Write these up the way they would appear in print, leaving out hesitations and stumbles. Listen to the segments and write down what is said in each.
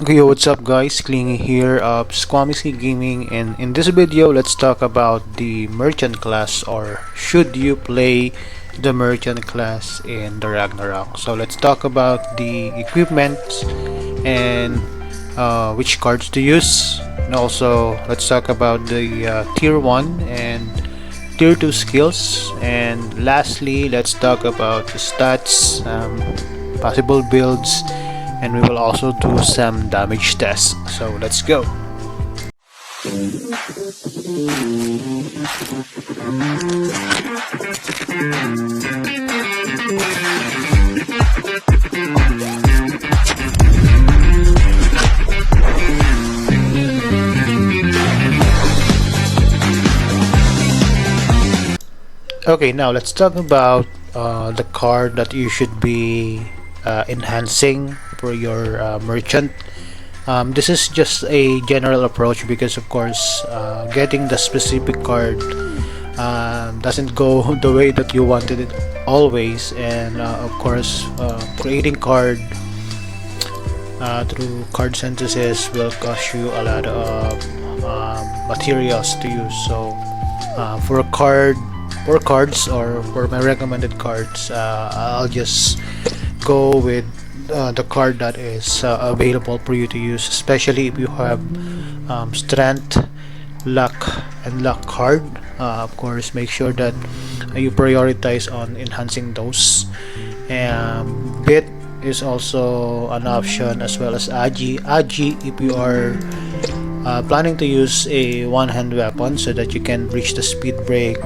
Okay, what's up guys, Clingy here of Squamisi Gaming, and in this video let's talk about the merchant class, or should you play the merchant class in the Ragnarok. So let's talk about the equipment and which cards to use, and also let's talk about the tier 1 and tier 2 skills, and lastly let's talk about the stats, possible builds, and we will also do some damage tests. So let's go. Okay, now let's talk about the card that you should be enhancing for your merchant. This is just a general approach because of course getting the specific card doesn't go the way that you wanted it always, and of course creating card through card synthesis will cost you a lot of materials to use. So for a card or cards, or for my recommended cards, I'll just go with the card that is available for you to use, especially if you have strength, luck, and luck card. Of course, make sure that you prioritize on enhancing those. Bit is also an option, as well as Agi if you are planning to use a one-hand weapon so that you can reach the speed break.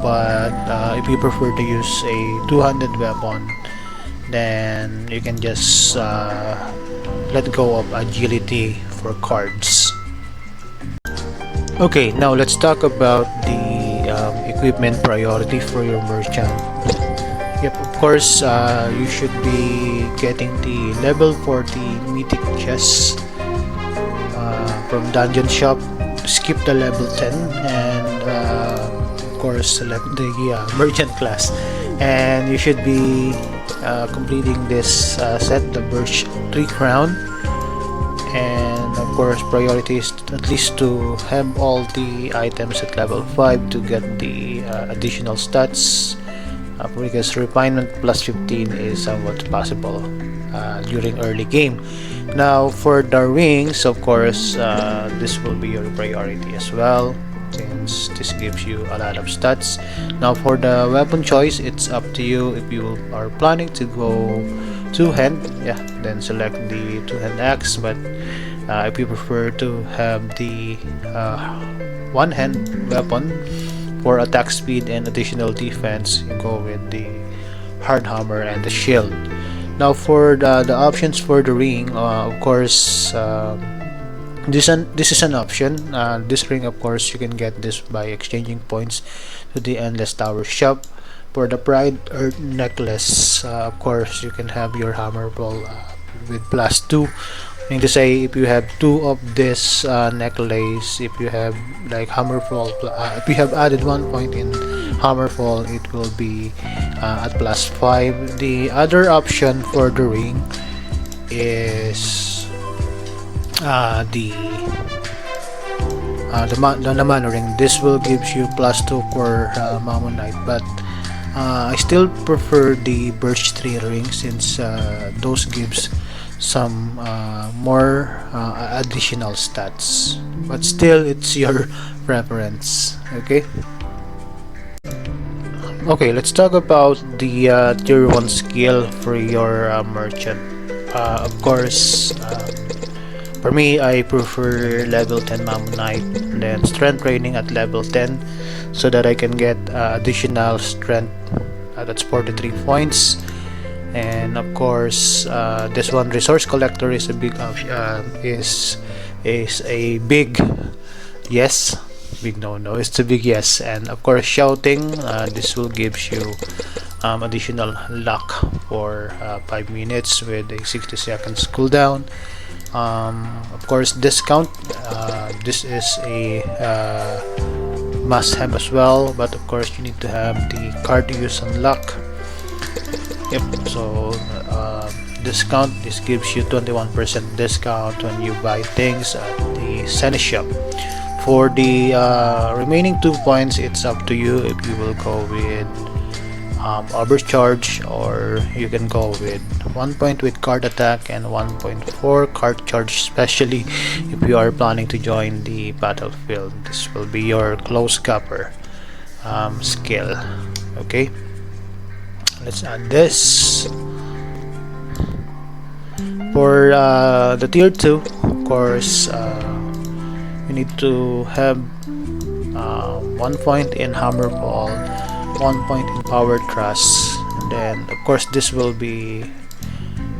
But if you prefer to use a two-handed weapon, then you can just let go of agility for cards. Okay, now let's talk about the equipment priority for your merchant. Yep, of course you should be getting the level 40 mythic chest from dungeon shop. Skip the level 10 and of course select the merchant class, and you should be completing this set, the birch tree crown, and of course priority is at least to have all the items at level 5 to get the additional stats, because refinement plus 15 is somewhat possible during early game. Now for the rings, of course this will be your priority as well, since this gives you a lot of stats. Now for the weapon choice, it's up to you. If you are planning to go two-hand, yeah, then select the two-hand axe, but if you prefer to have the one-hand weapon for attack speed and additional defense, you go with the hard hammer and the shield. Now for the options for the ring, of course this is an option. This ring, of course, you can get this by exchanging points to the Endless Tower shop. For the Pride Earth necklace, of course you can have your hammer ball with +2. Meaning to say, if you have 2 of this necklace, if you have like hammerfall, if you have added 1 point in hammerfall, it will be at +5. The other option for the ring is the mana ring. This will gives you +2 for Mammonite, but I still prefer the birch tree ring, since those gives some more additional stats, but still it's your preference. Okay, let's talk about the tier 1 skill for your merchant. Of course for me, I prefer level 10 Mammonite, then strength training at level 10, so that I can get additional strength. That's 43 points. And of course this one, resource collector, is a big is a big yes. Big no, it's a big yes. And of course shouting, this will gives you additional luck for 5 minutes with a 60 seconds cooldown. Of course discount, this is a must have as well, but of course you need to have the card to use on luck. Yep, so discount. This gives you 21% discount when you buy things at the Senny shop. For the remaining 2 points, it's up to you if you will go with overcharge, or you can go with 1 point with card attack and 1 point for card charge, especially if you are planning to join the battlefield. This will be your close capper skill. Okay, let's add this. For the tier 2, of course, you need to have 1 point in hammer ball, 1 point in power thrust, and then of course this will be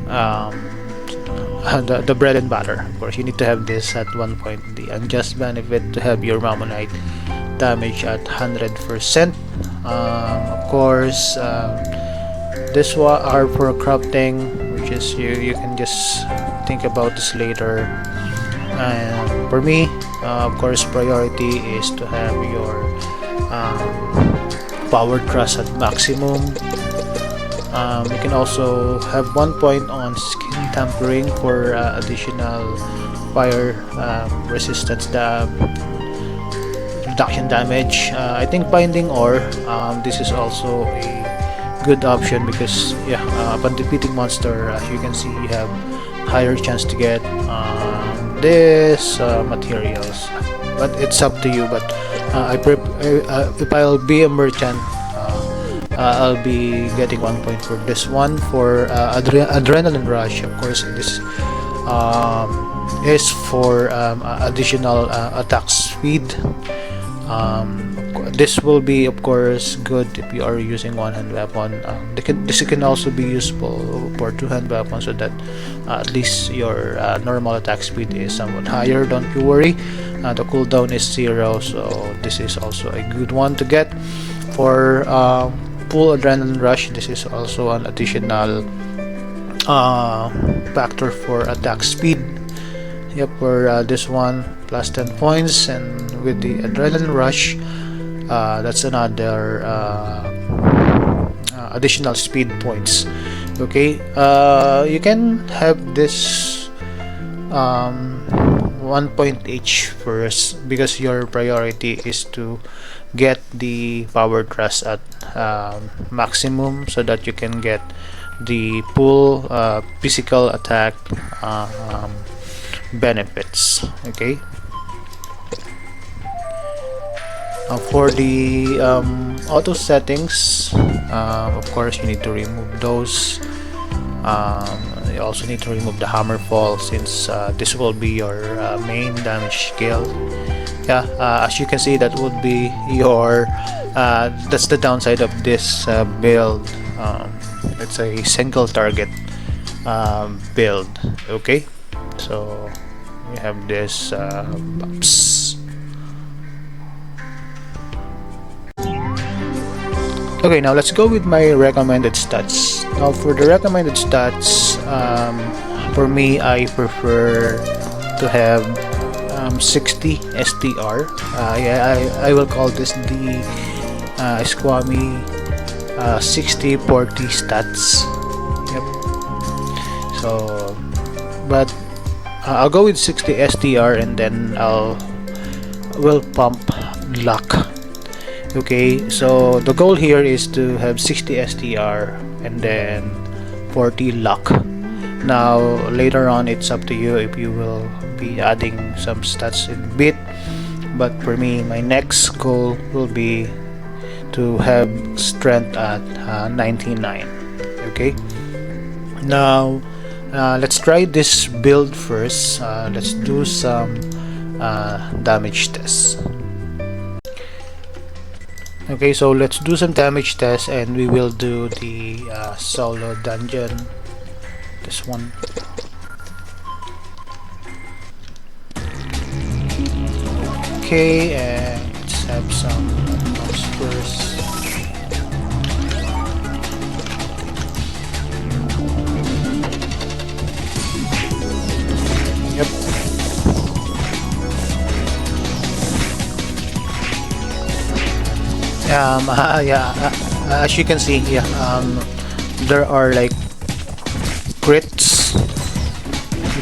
the bread and butter. Of course, you need to have this at 1 point. The unjust benefit to have your Mammonite damage at 100%. Of course, this one are for crafting, which is you can just think about this later. And for me, of course, priority is to have your power thrust at maximum. You can also have 1 point on skin tampering for additional fire resistance reduction damage. I think binding ore, this is also a good option because upon defeating monster, as you can see, you have higher chance to get this materials, but it's up to you. But if I'll be a merchant, I'll be getting 1 point for this one. For adrenaline rush, of course, this is for additional attack speed. This will be, of course, good if you are using one-hand weapon. This can also be useful for two-hand weapon, so that at least your normal attack speed is somewhat higher. Don't you worry, the cooldown is 0, so this is also a good one to get. For full adrenaline rush, this is also an additional factor for attack speed. Yep, for this one, plus 10 points, and with the adrenaline rush, that's another additional speed points. Okay, you can have this 1 point each first, because your priority is to get the power thrust at maximum, so that you can get the full physical attack benefits. Okay, for the auto settings, of course, you need to remove those. You also need to remove the hammer fall, since this will be your main damage skill. As you can see, that would be your that's the downside of this build. It's a single target build. Okay, so you have this bumps. Okay, now let's go with my recommended stats. Now for the recommended stats, for me, I prefer to have 60 STR. I will call this the Squammy 60-40 stats. Yep. So, but I'll go with 60 STR, and then will pump luck. Okay, so the goal here is to have 60 STR and then 40 luck. Now later on, it's up to you if you will be adding some stats in bit, but for me, my next goal will be to have strength at 99. Okay, now let's try this build first. Let's do some damage tests. Okay, so let's do some damage tests, and we will do the solo dungeon, this one. Okay, and let's have some mouse first. Yep. As you can see, there are like crits.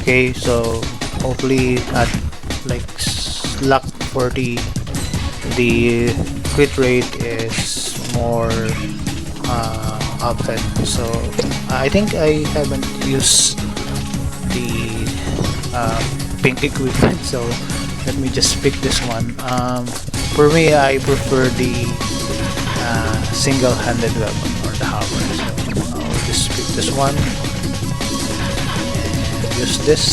Okay, so hopefully at like luck 40, the crit rate is more often. So I think I haven't used the pink equipment, so let me just pick this one. For me, I prefer the single-handed weapon or the hammer. So I'll just pick this one and use this.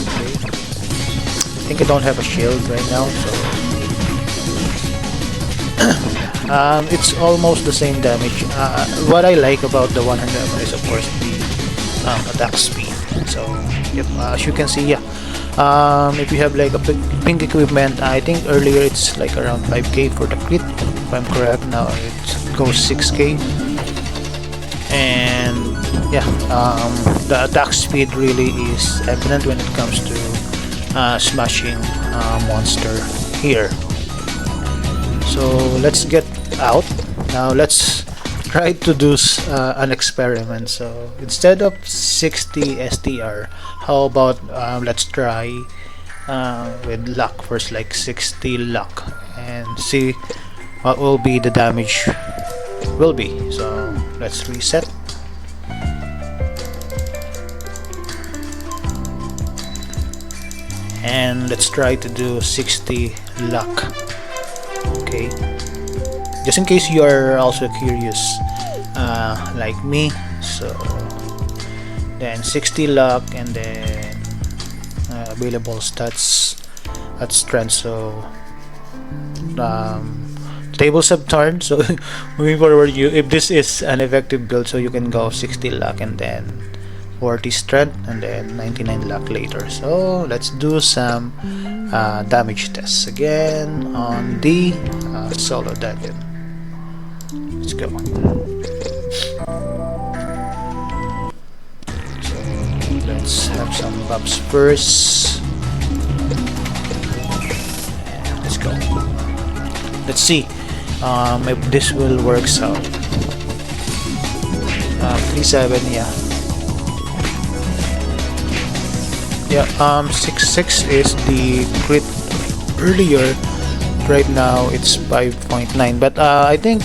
Okay. I think I don't have a shield right now, so it's almost the same damage. What I like about the 100 weapon is of course the attack speed. So yep, as you can see, yeah, if you have like a pink equipment, I think earlier it's like around 5k for the crit, if I'm correct. Now it goes 6k, and yeah, the attack speed really is evident when it comes to smashing monster here. So let's get out now. Let's try to do an experiment. So instead of 60 STR, how about let's try with luck first, like 60 luck, and see what will be the damage will be. So let's reset. And let's try to do 60 luck. Okay, just in case you are also curious like me. So then 60 luck, and then available stats at strength. So tables have turned, so moving forward, if this is an effective build, so you can go 60 luck and then 40 strength and then 99 luck later. So let's do some damage tests again on the solo dungeon. Let's go. So let's have some buffs first. And let's go. Let's see if this will work out. 3-7, yeah. Yeah, 6-6 is the crit earlier. Right now it's 5.9, but I think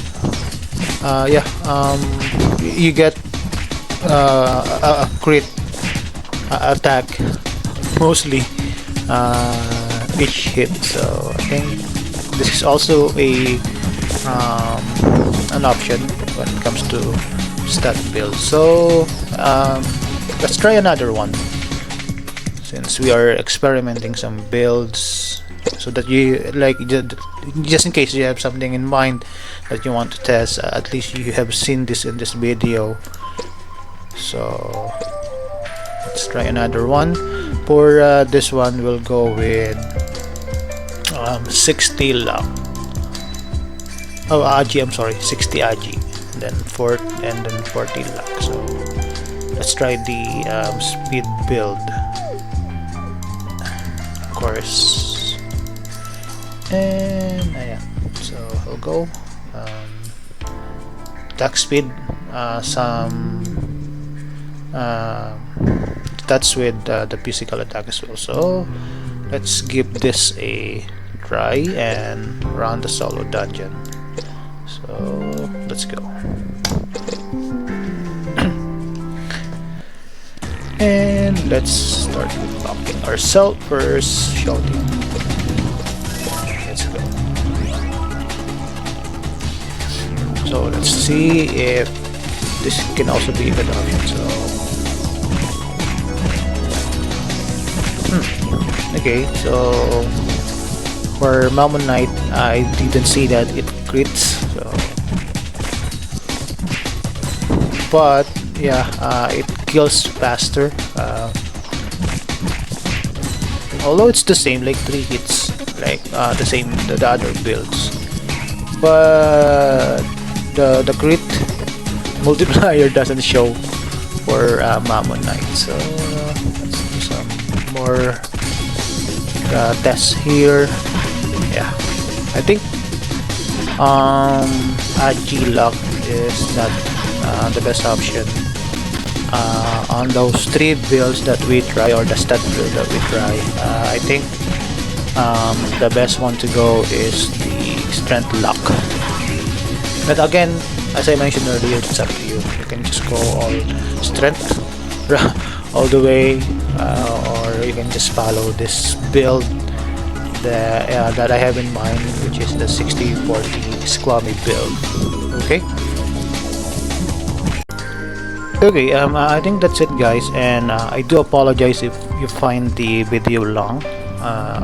yeah, you get a crit attack mostly each hit. So I think this is also a an option when it comes to stat build. So let's try another one, since we are experimenting some builds, so that you like, just in case you have something in mind that you want to test, at least you have seen this in this video. So let's try another one. For this one, we'll go with 60 luck. Oh, Agi, I'm sorry, 60 Agi, and then 40 luck. So let's try the speed build, of course. And yeah, so I'll go attack speed, some that's with the physical attack as well. So let's give this a try and run the solo dungeon. So let's go. And let's start with bumping ourselves first, shouting. Let's go. So let's see if this can also be a good option. So okay, so for Mammon Knight, I didn't see that it crits. So, but yeah, it kills faster. Although it's the same, like 3 hits, like the same the other builds, but the crit multiplier doesn't show for Mammon Knight. So let's do some more tests here. Yeah, I think Agi luck is not the best option on those 3 builds that we try, or the stat build that we try, I think the best one to go is the strength lock. But again, as I mentioned earlier, it's up to you. You can just go all strength all the way, or you can just follow this build that I have in mind, which is the 60-40 squammy build. Okay. Okay, I think that's it, guys, and I do apologize if you find the video long,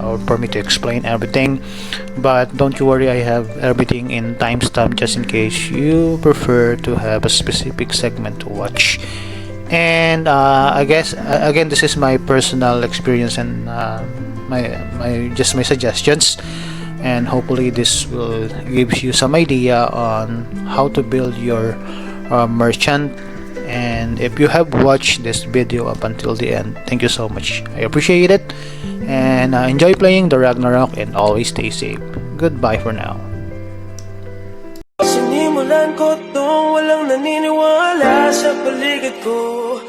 or for me to explain everything, but don't you worry, I have everything in timestamp just in case you prefer to have a specific segment to watch. And I guess again, this is my personal experience and my suggestions, and hopefully this will give you some idea on how to build your merchant. And if you have watched this video up until the end, thank you so much. I appreciate it, and enjoy playing the Ragnarok, and always stay safe. Goodbye for now. Sinimulan ko tong walang naniniwala sa paligid ko.